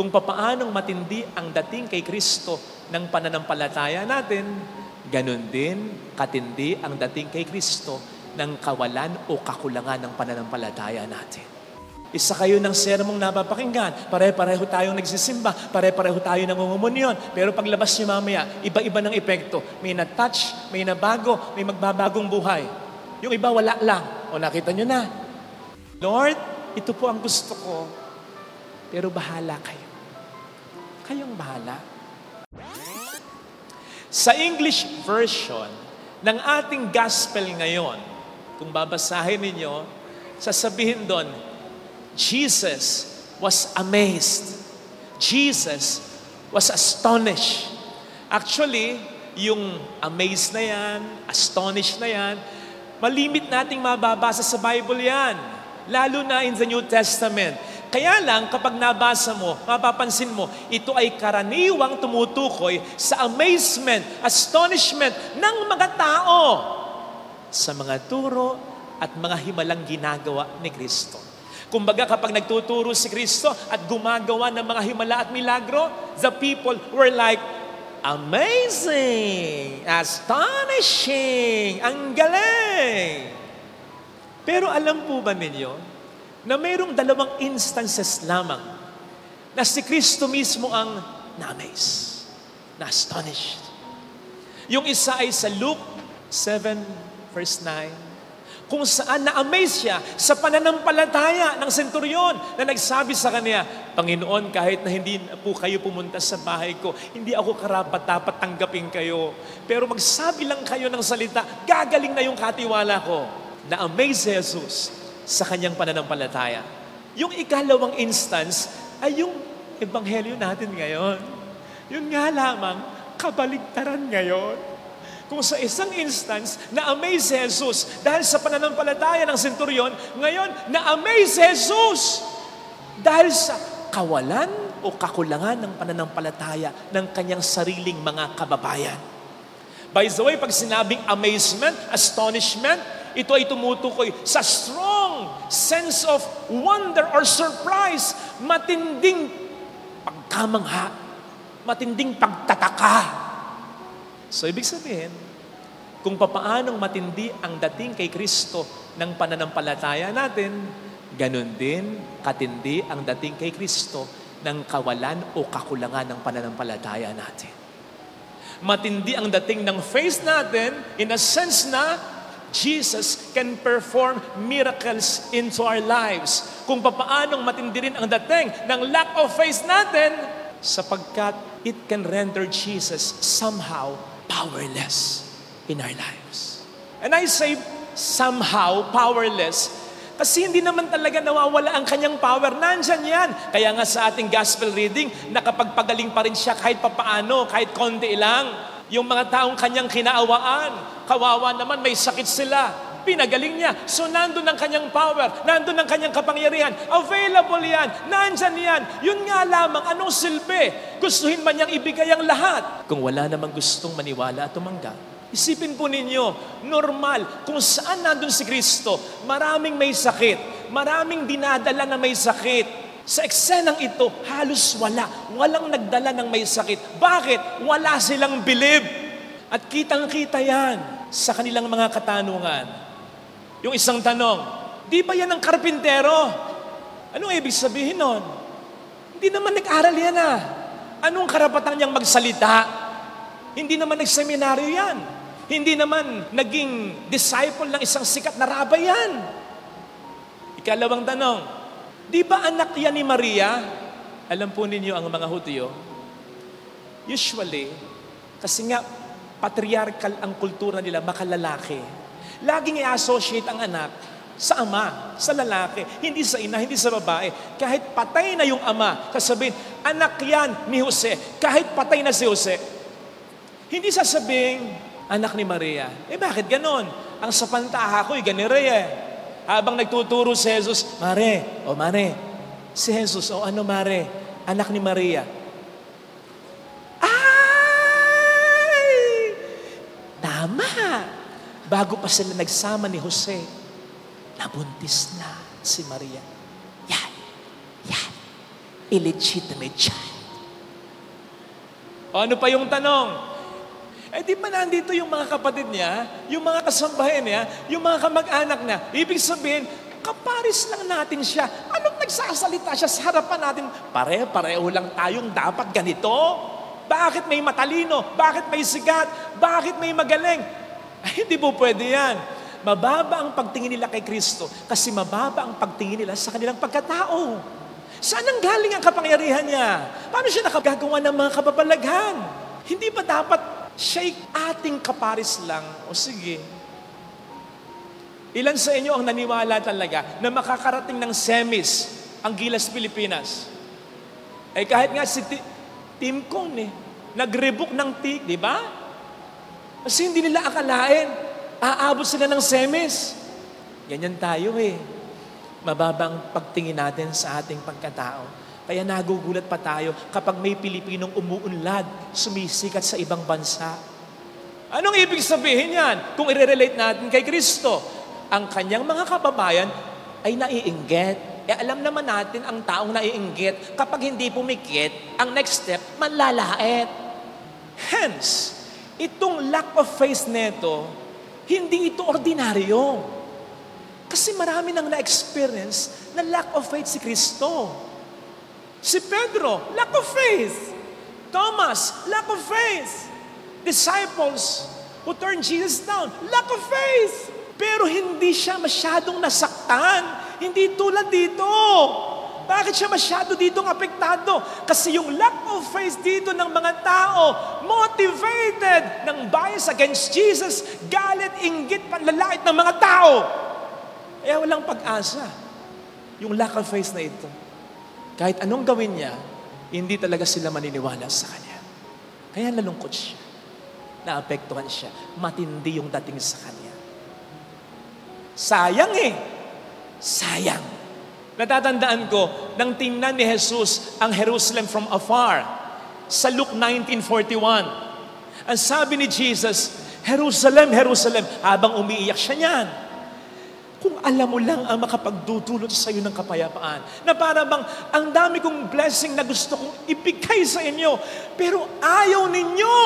kung papaanong matindi ang dating kay Kristo ng pananampalataya natin, ganun din katindi ang dating kay Kristo ng kawalan o kakulangan ng pananampalataya natin. Isa kayo ng sermong napapakinggan, pare-pareho tayong nagsisimba, pare-pareho tayo nangungumunyon, pero paglabas niyo mamaya, iba-iba ng epekto. May na-touch, may nabago, may magbabagong buhay. Yung iba wala lang. O nakita niyo na. Lord, ito po ang gusto ko, pero bahala kayo. Kayong bahala. Sa English version ng ating gospel ngayon, kung babasahin ninyo, sasabihin doon, Jesus was amazed. Jesus was astonished. Actually, yung amazed na yan, astonished na yan, malimit nating mababasa sa Bible yan. Lalo na in the New Testament. Kaya lang, kapag nabasa mo, mapapansin mo, ito ay karaniwang tumutukoy sa amazement, astonishment ng mga tao sa mga turo at mga himalang ginagawa ni Kristo. Kumbaga, kapag nagtuturo si Kristo at gumagawa ng mga himala at milagro, the people were like, amazing, astonishing, ang galing. Pero alam po ba ninyo na mayroong dalawang instances lamang na si Kristo mismo ang na-amaze, na-astonished. Yung isa ay sa Luke 7 verse 9, kung saan na-amaze siya sa pananampalataya ng senturyon na nagsabi sa kanya, Panginoon, kahit na hindi po kayo pumunta sa bahay ko, hindi ako karapat-dapat tanggapin kayo. Pero magsabi lang kayo ng salita, gagaling na yung katiwala ko. Na-amaze si Jesus sa kanyang pananampalataya. Yung ikalawang instance ay yung ebanghelyo natin ngayon. Yun nga lamang, kabaligtaran ngayon. Kung sa isang instance, na-amaze si Jesus dahil sa pananampalataya ng senturyon, ngayon, na-amaze si Jesus dahil sa kawalan o kakulangan ng pananampalataya ng kanyang sariling mga kababayan. By the way, pag sinabing amazement, astonishment, ito ay tumutukoy sa strong sense of wonder or surprise, matinding pagkamangha, matinding pagtataka. So, ibig sabihin, kung papaanong matindi ang dating kay Kristo ng pananampalataya natin, ganun din katindi ang dating kay Kristo ng kawalan o kakulangan ng pananampalataya natin. Matindi ang dating ng faith natin in a sense na Jesus can perform miracles into our lives. Kung papaanong matindi rin ang dating ng lack of faith natin, sapagkat it can render Jesus somehow powerless in our lives. And I say somehow powerless kasi hindi naman talaga nawawala ang kanyang power. Nandyan yan. Kaya nga sa ating gospel reading, nakapagpagaling pa rin siya kahit papaano, kahit konti lang. Yung mga taong kanyang kinaawaan, kawawa naman, may sakit sila. Pinagaling niya. So nandun ang kanyang power, nandun ang kanyang kapangyarihan. Available yan, nandyan yan. Yun nga lamang, anong silbi? Gustuhin man niyang ibigay ang lahat. Kung wala namang gustong maniwala at tumanggap, isipin po ninyo, normal, kung saan nandun si Kristo, maraming may sakit, maraming dinadala na may sakit. Sa eksenang ito, halos walang nagdala ng may sakit. Bakit? Wala silang bilib. At kitang-kita yan sa kanilang mga katanungan. Yung isang tanong, di ba yan ang karpintero? Anong ibig sabihin nun? Hindi naman nag-aral yan Anong karapatan niyang magsalita? Hindi naman nag-seminaryo yan. Hindi naman naging disciple ng isang sikat na rabay yan. Ikalawang tanong, di ba anak yan ni Maria? Alam po ninyo ang mga Hudyo, usually, kasi nga patriarchal ang kultura nila, makalalaki. Laging i-associate ang anak sa ama, sa lalaki, hindi sa ina, hindi sa babae. Kahit patay na yung ama, sasabihin, anak yan ni Jose. Kahit patay na si Jose, hindi sasabing, anak ni Maria. Bakit ganon? Ang sapantaha ko'y ganire Habang nagtuturo si Jesus, Mare, si Jesus, ano Mare? Anak ni Maria. Ay! Tama! Bago pa sila nagsama ni Jose, nabuntis na si Maria. Yan. illegitimate child. O ano pa yung tanong? Di ba nandito yung mga kapatid niya, yung mga kasambahay niya, yung mga kamag-anak niya? Ibig sabihin, kaparis lang natin siya. Anong nagsasalita siya sa harapan natin? Pare-pareho lang tayong dapat ganito. Bakit may matalino? Bakit may sigat? Bakit may magaling? Hindi po pwede yan. Mababa ang pagtingin nila kay Kristo kasi mababa ang pagtingin nila sa kanilang pagkatao. Saan ang galing ang kapangyarihan niya? Paano siya nakagagawa ng mga kababalaghan? Hindi ba dapat siya'y ating kaparis lang? O sige. Ilan sa inyo ang naniwala talaga na makakarating ng semis ang Gilas Pilipinas? Kahit nga si Team Con nag-rebook ng TIC, di ba? Kasi hindi nila akalain, aabot sila ng semis. Ganyan tayo Mababa ang pagtingin natin sa ating pagkatao. Kaya nagugulat pa tayo kapag may Pilipinong umuunlad, sumisikat sa ibang bansa. Anong ibig sabihin yan? Kung i-relate natin kay Kristo, ang kanyang mga kababayan ay naiinggit. Alam naman natin ang taong naiinggit, kapag hindi pumikit, ang next step, manlalait. Hence, itong lack of faith neto, hindi ito ordinaryo. Kasi marami nang na-experience na lack of faith si Kristo. Si Pedro, lack of faith. Thomas, lack of faith. Disciples who turned Jesus down, lack of faith. Pero hindi siya masyadong nasaktan. Hindi tulad dito. Bakit siya masyado ditong apektado? Kasi yung lack of faith dito ng mga tao, motivated ng bias against Jesus, galit, inggit, panlalait ng mga tao. Kaya walang pag-asa. Yung lack of faith na ito. Kahit anong gawin niya, hindi talaga sila maniniwala sa kanya. Kaya nalungkot siya. Naapektuhan siya. Matindi yung dating sa kanya. Sayang Sayang. Natatandaan ko, nang tingnan ni Jesus ang Jerusalem from afar, sa Luke 19:41, ang sabi ni Jesus, Jerusalem, Jerusalem, habang umiiyak siya niyan. Kung alam mo lang ang makapagdudulot sa iyo ng kapayapaan, na para bang ang dami kong blessing na gusto kong ibigay sa inyo, pero ayaw ninyo.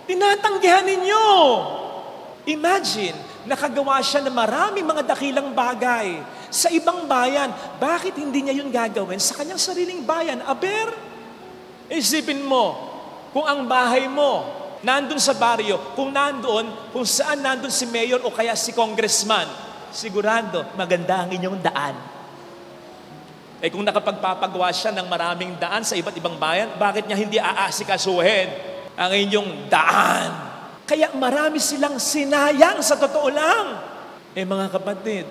Tinatanggihan ninyo. Imagine, nakagawa siya ng maraming mga dakilang bagay sa ibang bayan. Bakit hindi niya yun gagawin sa kanyang sariling bayan? Aber, isipin mo, kung ang bahay mo, nandun sa baryo, kung saan nandun si mayor o kaya si congressman, sigurado, maganda ang inyong daan. Kung nakapagpapagawa siya ng maraming daan sa iba't ibang bayan, bakit niya hindi aasikasuhin ang inyong daan? Kaya marami silang sinayang sa totoo lang. Mga kapatid,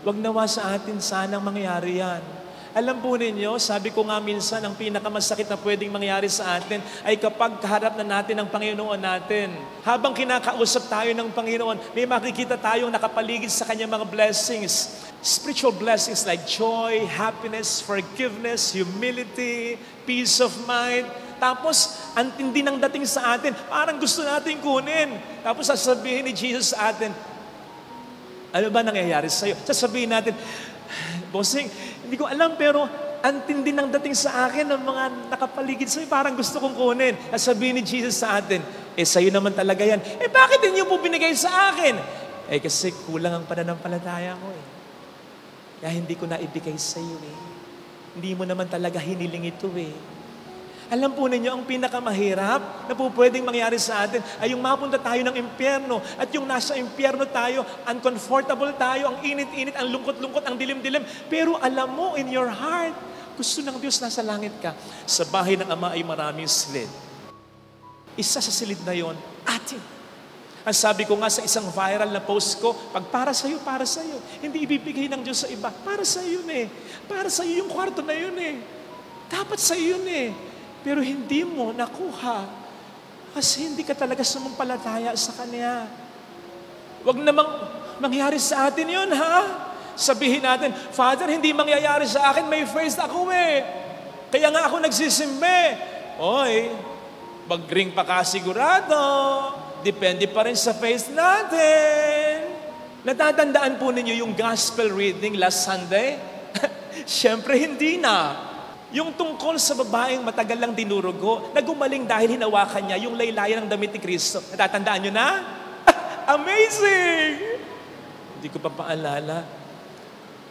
wag nawa sa atin sanang mangyari yan. Alam po ninyo, sabi ko nga minsan, ang pinakamasakit na pwedeng mangyari sa atin ay kapag kaharap na natin ang Panginoon natin. Habang kinakausap tayo ng Panginoon, may makikita tayong nakapaligid sa Kanyang mga blessings. Spiritual blessings like joy, happiness, forgiveness, humility, peace of mind. Tapos, ang tindi ng dating sa atin, parang gusto natin kunin. Tapos sasabihin ni Jesus sa atin, ano ba nangyayari sa'yo? Sasabihin natin, Bossing, hindi ko alam pero ang tindi ng dating sa akin ng mga nakapaligid sa'yo, parang gusto kong kunin. At sabihin ni Jesus sa atin, sa'yo naman talaga yan. Bakit hindi mo binigay sa akin? Kasi kulang ang pananampalataya ko Kaya hindi ko na ibigay sa'yo Hindi mo naman talaga hiniling ito Alam po ninyo, ang pinakamahirap na po pwedeng mangyari sa atin ay yung mapunta tayo ng impyerno. At yung nasa impyerno tayo, uncomfortable tayo, ang init-init, ang lungkot-lungkot, ang dilim-dilim. Pero alam mo, in your heart, gusto ng Diyos nasa langit ka. Sa bahay ng Ama ay maraming silid. Isa sa silid na yon, atin. Ang sabi ko nga sa isang viral na post ko, pag para sa'yo, para sa'yo. Hindi ibibigay ng Diyos sa iba. Para sa'yo yun Para sa'yo yung kwarto na yun Dapat sa'yo yun Pero hindi mo nakuha kasi hindi ka talaga sumampalataya sa Kanya. Huwag namang mangyari sa atin yun, Sabihin natin, Father, hindi mangyayari sa akin, may faith ako Kaya nga ako nagsisimbe. Mag-ring pa ka sigurado. Depende pa rin sa faith natin. Natatandaan po ninyo yung gospel reading last Sunday? Siyempre hindi na. Yung tungkol sa babaeng matagal lang dinurugo, na gumaling dahil hinawakan niya yung laylayan ng damit ni Kristo. Natatandaan nyo na? Amazing! Hindi ko pa paalala.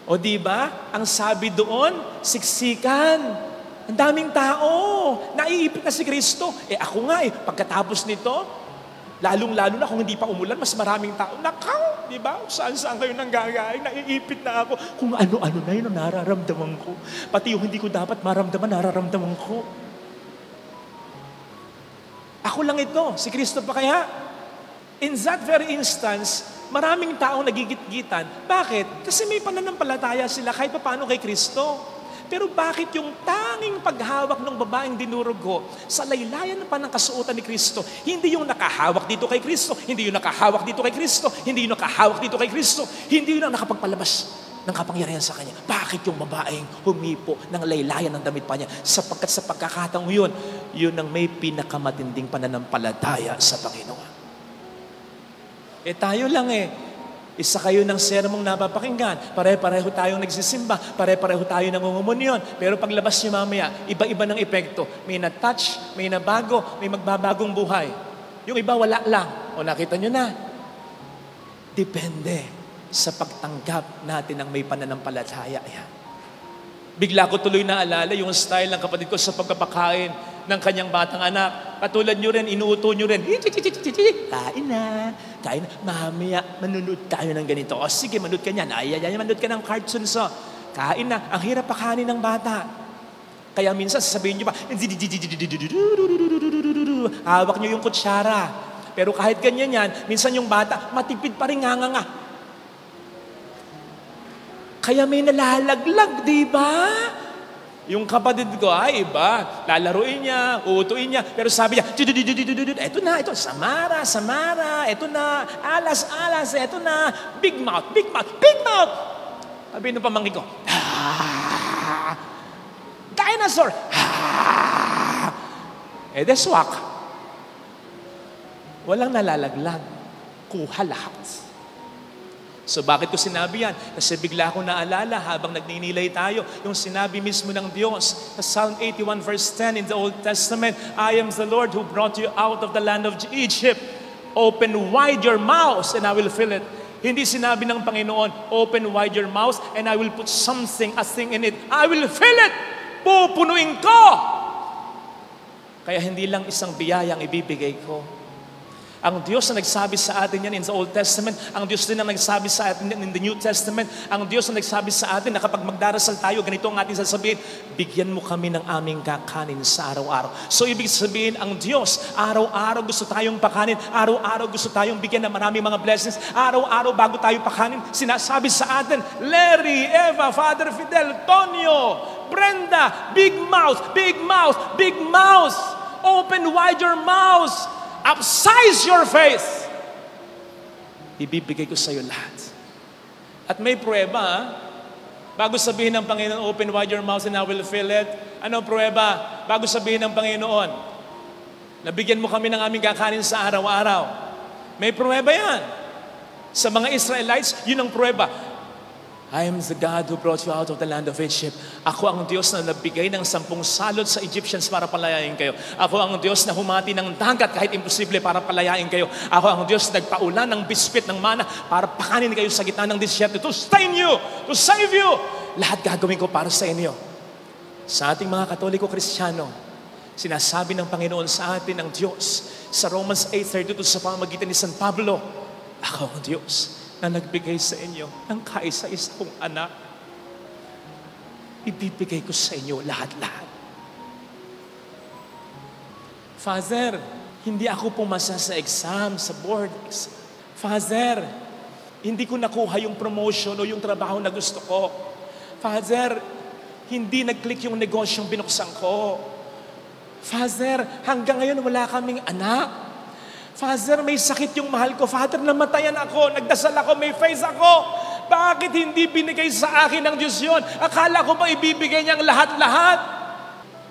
O di ba? Ang sabi doon, siksikan. Ang daming tao. Naiipit na si Kristo. Ako nga pagkatapos nito, lalong-lalo na kung hindi pa umulan, mas maraming tao. Nakaw! Di ba? Saan-saan kayo nanggagaling? Naiipit na ako. Kung ano-ano na yun ang nararamdaman ko. Pati yung hindi ko dapat maramdaman, nararamdaman ko. Ako lang ito. Si Kristo pa kaya? In that very instance, maraming taong nagigit-gitan. Bakit? Kasi may pananampalataya sila kahit paano kay Kristo. Pero bakit yung tanging paghawak ng babaeng dinurugo sa laylayan pa ng kasuotan ni Kristo, hindi yung nakahawak dito kay Kristo, hindi yung nakahawak dito kay Kristo, hindi yung nakahawak dito kay Kristo, hindi yung nakapagpalabas ng kapangyarihan sa Kanya. Bakit yung babaeng humipo ng laylayan ng damit pa niya? Sapagkat sa pagkakataong yun ang may pinakamatinding pananampalataya sa Panginoon. Tayo lang isa kayo ng sermong napapakinggan. Pare-pareho tayong nagsisimba. Pare-pareho tayo nangungumunyon. Pero paglabas niyo mamaya, iba-iba ng epekto. May na-touch, may nabago, may magbabagong buhay. Yung iba wala lang. O nakita niyo na. Depende sa pagtanggap natin ng may pananampalataya. Bigla ko tuloy naalala yung style ng kapatid ko sa pagpapakain ng kanyang batang anak. Katulad nyo rin, inuuto nyo rin. Kain na. Mamaya, manunod tayo ng ganito. O sige, manood ka niyan. Manood ka ng cartoons. Kain na. Ang hirap pakanin ng bata. Kaya minsan sasabihin nyo pa, hawak nyo yung kutsara. Pero kahit ganyan yan, minsan yung bata, matipid pa rin nga. Kaya may nalalaglag, di ba? Yung kapatid ko, iba. Lalaruin niya, uutuin niya. Pero sabi niya, eto na, samara, eto na, alas, eto na, big mouth. Sabi nung pamangkin ko, dinosaur! Deswak. Walang nalalaglag. Kuha lahat. So bakit ko sinabi yan? Kasi bigla akong naalala habang nagninilay tayo, yung sinabi mismo ng Diyos sa Psalm 81 verse 10 in the Old Testament, I am the Lord who brought you out of the land of Egypt. Open wide your mouth and I will fill it. Hindi sinabi ng Panginoon, open wide your mouth and I will put something, a thing in it. I will fill it. Pupunuin ko. Kaya hindi lang isang biyaya ang ibibigay ko. Ang Diyos na nagsabi sa atin yan in the Old Testament, ang Diyos din na nagsabi sa atin in the New Testament, ang Diyos na nagsabi sa atin na kapag magdarasal tayo, ganito ang ating sasabihin, bigyan mo kami ng aming kakanin sa araw-araw. So ibig sabihin, ang Diyos, araw-araw gusto tayong pakanin, araw-araw gusto tayong bigyan ng maraming mga blessings, araw-araw bago tayo pakanin, sinasabi sa atin, Larry, Eva, Father Fidel, Tonyo, Brenda, big mouth, open wide your mouth, upsize your faith. Ibibigay ko sa iyo lahat. At may pruweba, bago sabihin ng Panginoon, open wide your mouth and I will fill it. Ano pruweba? Bago sabihin ng Panginoon, nabigyan mo kami ng aming kakanin sa araw-araw. May pruweba yan. Sa mga Israelites, yun ang pruweba. I am the God who brought you out of the land of Egypt. Ako ang Diyos na nagbigay ng 10 salot sa Egyptians para palayain kayo. Ako ang Diyos na humati ng dagat kahit imposible para palayain kayo. Ako ang Diyos na nagpaulan ng bispit ng mana para pakanin kayo sa gitna ng disyerto. To sustain you, to save you. Lahat gagawin ko para sa inyo. Sa ating mga Katoliko Kristiyano, sinasabi ng Panginoon sa atin ng Diyos sa Romans 8:32 sa pamamagitan ni San Pablo, ako ang Diyos na nagbigay sa inyo ng kaisa-isa kong anak. Ibibigay ko sa inyo lahat-lahat. Father, hindi ako pumasa sa exam, sa board exam. Father, hindi ko nakuha yung promotion o yung trabaho na gusto ko. Father, hindi nag-click yung negosyong binuksan ko. Father, hanggang ngayon wala kaming anak. Father, may sakit yung mahal ko. Father, namatayan ako, nagdasal ako, may face ako. Bakit hindi binigay sa akin ng Diyos yun? Akala ko ba ibibigay niya ang lahat-lahat?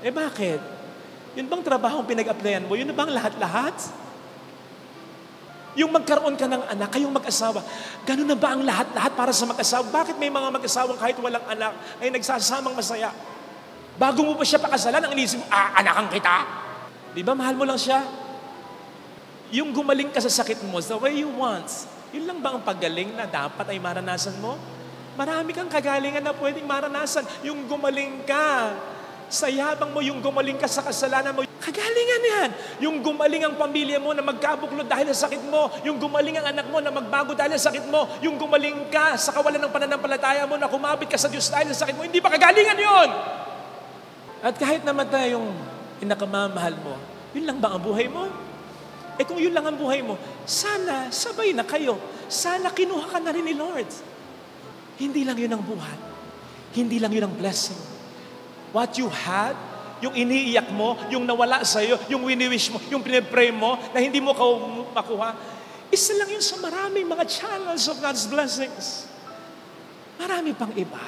Bakit? Yun bang trabaho ang pinag-applyan mo? Yun na bang lahat-lahat? Yung magkaroon ka ng anak, kayong mag-asawa, ganun na ba ang lahat-lahat para sa mag-asawa? Bakit may mga mag-asawang kahit walang anak ay nagsasamang masaya? Bago mo pa siya pakasalan, ang inisip mo, aanakan kita. Di ba, mahal mo lang siya? Yung gumaling ka sa sakit mo, the way you want, yun lang ba ang paggaling na dapat ay maranasan mo? Marami kang kagalingan na pwedeng maranasan. Yung gumaling ka, sa yabang mo, yung gumaling ka sa kasalanan mo, kagalingan yan. Yung gumaling ang pamilya mo na magkabuklod dahil sa sakit mo, yung gumaling ang anak mo na magbago dahil sa sakit mo, yung gumaling ka sa kawalan ng pananampalataya mo na kumapit ka sa Diyos dahil sa sakit mo, hindi ba kagalingan yon? At kahit namatay yung pinakamamahal mo, yun lang ba ang buhay mo? Kung yun lang ang buhay mo, sana sabay na kayo. Sana kinuha ka na rin ni Lord. Hindi lang yun ang buhay. Hindi lang yun ang blessing. What you had, yung iniiyak mo, yung nawala sa'yo, yung wini-wish mo, yung pinipray mo, na hindi mo makuha, isa lang yun sa maraming mga channels of God's blessings. Marami pang iba.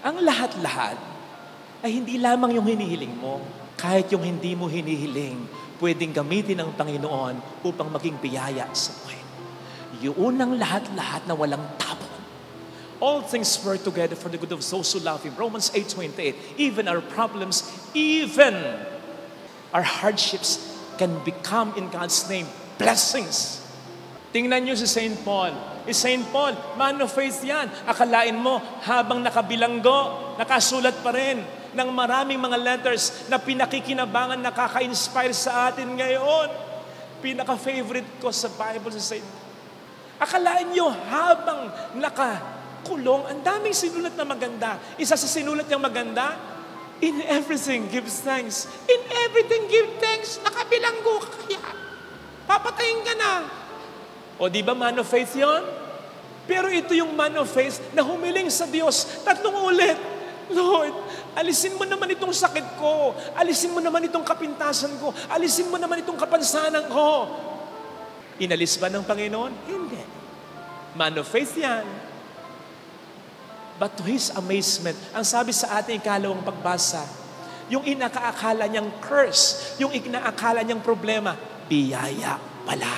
Ang lahat-lahat ay hindi lamang yung hinihiling mo. Kahit yung hindi mo hinihiling, pwedeng gamitin ng Panginoon upang maging biyaya sa buhay mo. Yun ang lahat-lahat na walang tapon. All things work together for the good of those who love Him. Romans 8:28. Even our problems, even our hardships can become in God's name blessings. Tingnan niyo si St. Paul. St. Paul, man of faith yan. Akalain mo, habang nakabilanggo, nakasulat pa rin ng maraming mga letters na pinakikinabangan, nakaka-inspire sa atin ngayon. Pinaka-favorite ko sa Bible sa St. Akalain nyo, habang nakakulong, ang daming sinulat na maganda. Isa sa sinulat niyang maganda, in everything give thanks. In everything give thanks. Nakabilanggo ka kaya. Papatayin ka na. O di ba man of faith yun? Pero ito yung man of faith na humiling sa Diyos 3 ulit. Lord, alisin mo naman itong sakit ko. Alisin mo naman itong kapintasan ko. Alisin mo naman itong kapansanan ko. Inalis ba ng Panginoon? Hindi. Man of faith yan. But to His amazement, ang sabi sa ating ikalawang pagbasa, yung inakaakala niyang curse, yung inaakala niyang problema, biyaya pala.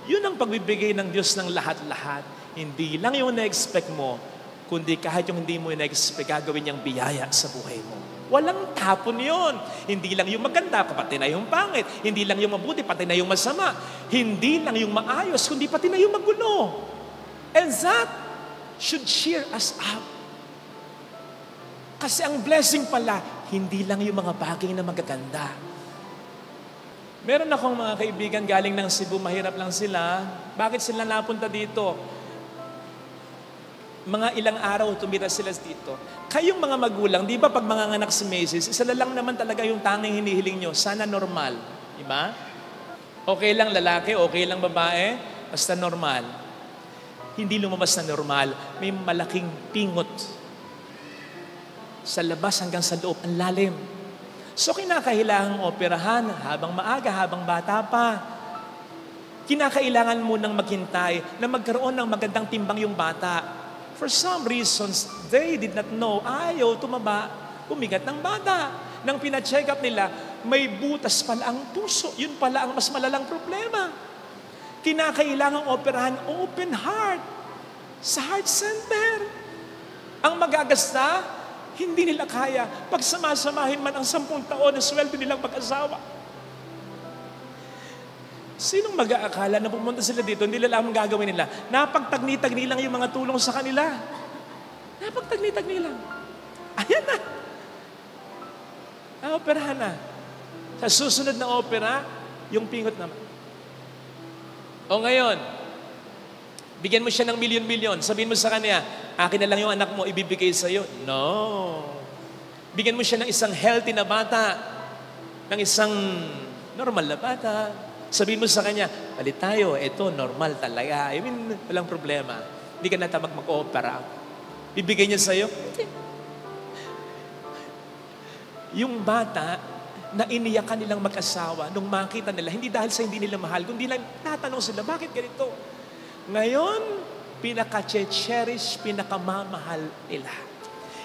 Yun ang pagbibigay ng Diyos ng lahat-lahat. Hindi lang yung na-expect mo, kundi kahit yung hindi mo na-expect, gagawin niyang biyaya sa buhay mo. Walang tapon yun. Hindi lang yung maganda, pati na yung pangit. Hindi lang yung mabuti, pati na yung masama. Hindi lang yung maayos, kundi pati na yung magulo. And that should cheer us up. Kasi ang blessing pala, hindi lang yung mga bagay na magaganda. Meron akong mga kaibigan galing ng Cebu, mahirap lang sila. Bakit sila napunta dito? Mga ilang araw tumira sila dito. Kayong mga magulang, di ba pag mga anak si Macy's, isa lang naman talaga yung tanging hinihiling nyo, sana normal. Di ba? Okay lang lalaki, okay lang babae, basta normal. Hindi lumabas na normal, may malaking pingot. Sa labas hanggang sa loob, ang lalim. So kinakailangang operahan habang maaga, habang bata pa. Kinakailangan mo nang maghintay na magkaroon ng magandang timbang yung bata. For some reasons, they did not know. Ayaw tumaba, umigat ng bata. Nang pina-check up nila, may butas pala ang puso. Yun pala ang mas malalang problema. Kinakailangang operahan open heart sa heart center. Ang magagasta, hindi nila kaya. Pag samasamahin man ang 10 taon na sweldo nilang mag-asawa. Sinong mag-aakala na pumunta sila dito, hindi nila ang gagawin nila? Napagtagni-tagni lang yung mga tulong sa kanila. Napagtagni-tagni lang. Ayan na. Operahan na. Sa susunod na opera, yung pingot naman. O ngayon, bigyan mo siya ng milyon-milyon. Sabihin mo sa kanya, akin na lang yung anak mo, ibibigay sa'yo. No. Bigyan mo siya ng isang healthy na bata, ng isang normal na bata. Sabihin mo sa kanya, palit tayo, ito, normal talaga. I mean, walang problema. Hindi ka na tamag mag-opera. Bibigay niya sa'yo. Yung bata, na iniyakan nilang mag-asawa, nung makita nila, hindi dahil sa hindi nila mahal, kundi lang tatanong sila, bakit ganito? Ngayon, pinaka-cherish, pinakamamahal nila.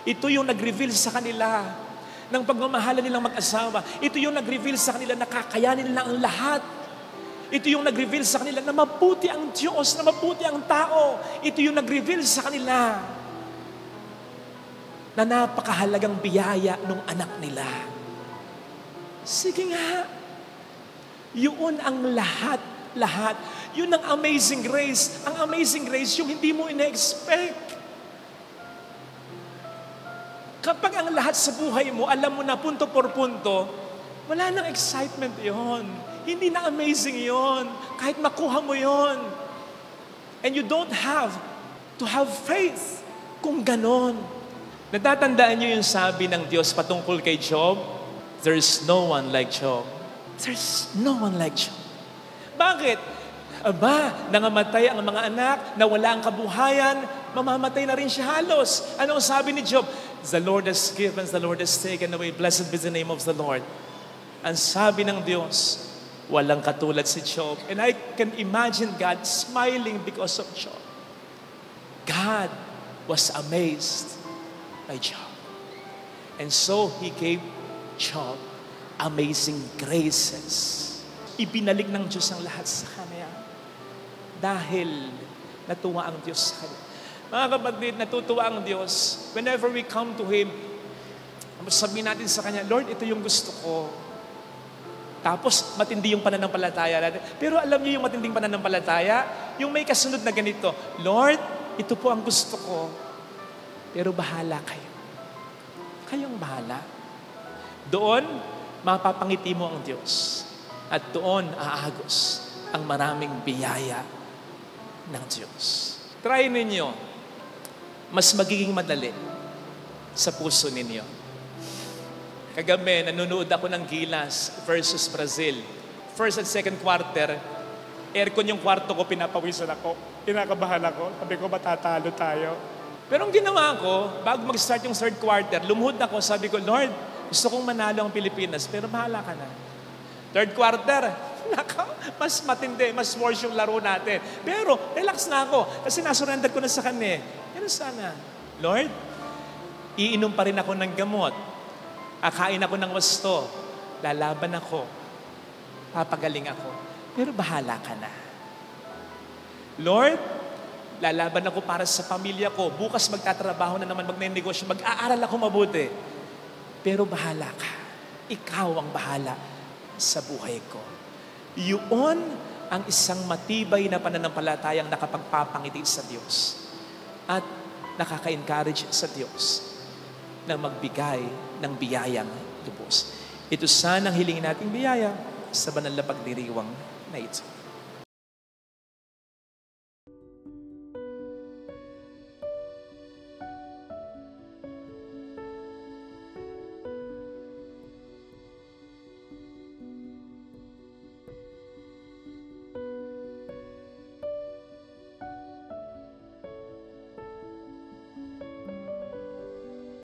Ito yung nag-reveal sa kanila ng pagmamahalan nilang mag-asawa. Ito yung nag-reveal sa kanila na kakayanin nila ang lahat. Ito yung nag-reveal sa kanila na mabuti ang Diyos, na mabuti ang tao. Ito yung nag-reveal sa kanila na napakahalagang biyaya ng anak nila. Sige nga. Yun ang lahat. Yun ang amazing grace. Ang amazing grace, yung hindi mo ina-expect. Kapag ang lahat sa buhay mo, alam mo na punto por punto, wala nang excitement yon. Hindi na amazing yon. Kahit makuha mo yon. And you don't have to have faith kung ganon. Natatandaan niyo yung sabi ng Diyos patungkol kay Job? There's no one like Job. There's no one like Job. Bakit? Aba, nangamatay ang mga anak, nawala ang kabuhayan, mamamatay na rin siya halos. Ano ang sabi ni Job? The Lord has given, the Lord has taken away. Blessed be the name of the Lord. Ang sabi ng Diyos, walang katulad si Job. And I can imagine God smiling because of Job. God was amazed by Job. And so He gave Job amazing graces. Ibinalik ng Diyos ang lahat sa kanya. Dahil natuwa ang Diyos sa kanya. Mga kapatid, natutuwa ang Diyos. Whenever we come to Him, sabihin natin sa Kanya, Lord, ito yung gusto ko. Tapos, matindi yung pananampalataya natin. Pero alam niyo yung matinding pananampalataya? Yung may kasunod na ganito, Lord, ito po ang gusto ko. Pero bahala kayo. Kayong bahala. Doon, mapapangiti mo ang Diyos. At doon, aagos ang maraming biyaya ng Diyos. Try ninyo, mas magiging madali sa puso ninyo. Kagabi, nanonood ako ng Gilas versus Brazil. First and second quarter, aircon yung kwarto ko, pinapawisan ako. Kinakabahan ako. Sabi ko, matatalo tayo. Pero ang ginawa ko, bago mag-start yung third quarter, lumuhod ako, sabi ko, Lord, gusto kong manalo ang Pilipinas, pero bahala ka na. Third quarter, mas matindi, mas worse yung laro natin. Pero, relax na ako, kasi nasurrender ko na sa Kanya. Pero sana, Lord, iinom pa rin ako ng gamot. Akain ako ng wasto. Lalaban ako. Papagaling ako. Pero bahala ka na. Lord, lalaban ako para sa pamilya ko. Bukas magtatrabaho na naman, magnenegosyo. Mag-aaral ako mabuti. Pero bahala ka. Ikaw ang bahala sa buhay ko. Yun ang isang matibay na pananampalatayang nakapagpapangiti sa Diyos. At nakaka-encourage sa Diyos na magbigay ng biyayang lubos. Ito sanang hilingin nating biyaya sa banal na pagdiriwang na ito.